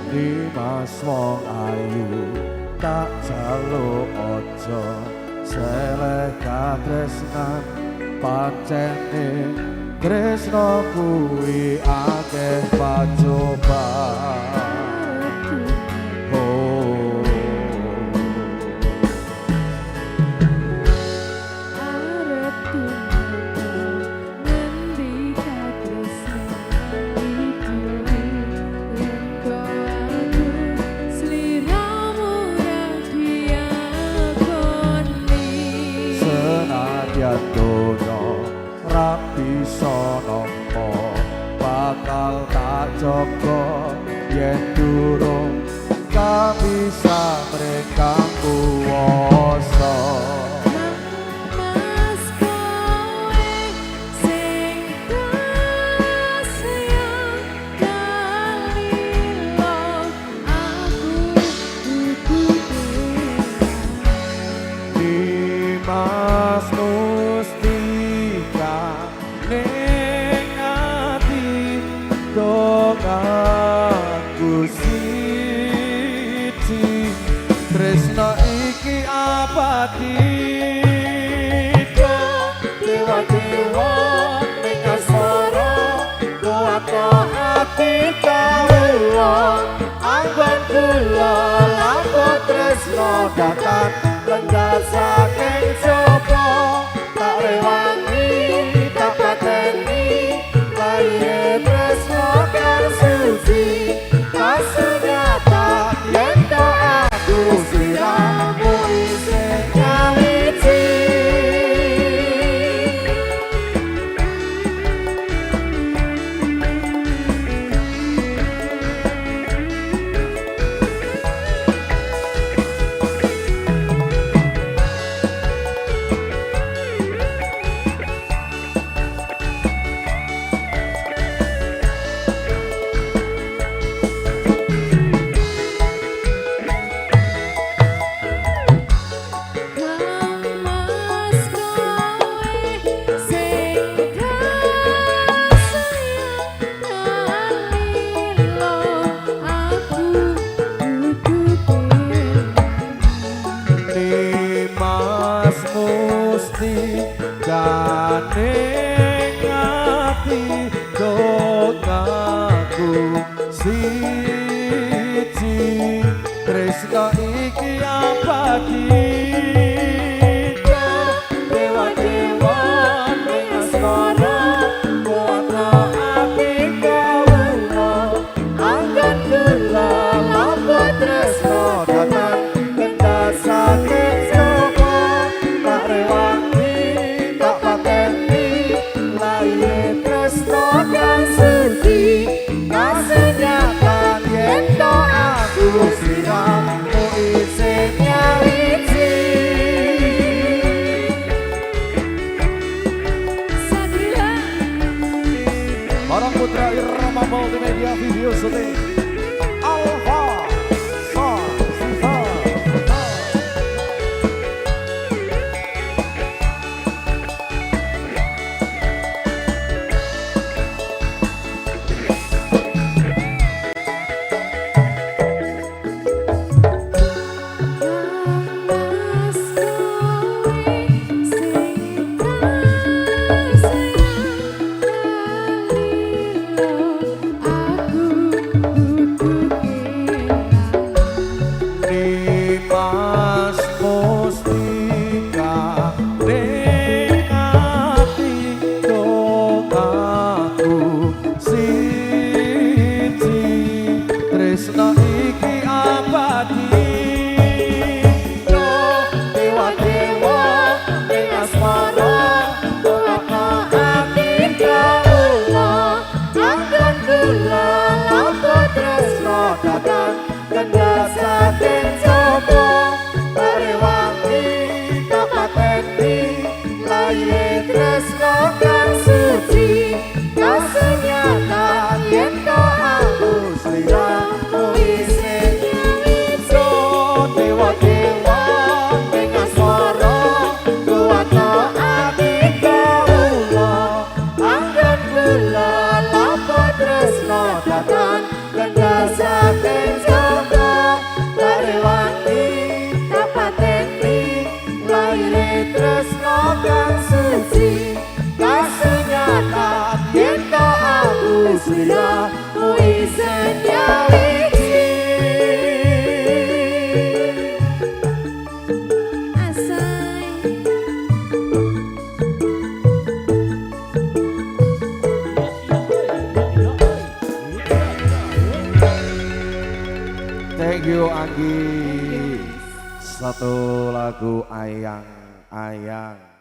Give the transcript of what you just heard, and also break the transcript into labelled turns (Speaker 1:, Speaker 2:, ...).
Speaker 1: Dimas wong ayu tak jaluk ojo seleh katresnan pancene tresno kuwi akeh pacobaan. Rapi sonompo bakal tak joko yen durung kabisa mereka kuwasa.
Speaker 2: Mas kowe sing kasayang kalilo aku kudu
Speaker 1: Dimas aku siji tresno iki abadi dewa-dewa ning asmara kuwatno ati kawula anggon kula lampah tresno datang lenggah saking sapa tak rewangi tak pateni laye tresno kan suci kasunyata yen to aku sliramu isih nyawiji. Gandeng ati donaku siji tresno iki abadi dewa-dewa ning asmara kuwatno ati kawula anggon kula lampah tresno datang kendah saking sapa tak rewangi tak pateni laye tresno kan suci kasunyatan yen to aku sliramu isih nyawiji.
Speaker 2: Sadila
Speaker 1: Barang Putra Irama Multimedia Video Syuting Alfa tresno iki abadi dewa-dewa ning asmara kuwatno ati kawula anggon kula lampah tresno datang kendah saking sapa tak rewangi tak pateni laye tresno kan suci kasunyatan yen to aku sliramu isih nyawiji. Dewa-dewa ning asmara kuwatno ati kawula anggon kula lampah tresno datang kendah saking
Speaker 2: senyawiji asai
Speaker 1: Thank you Anggi. Satu lagu ayang-ayang.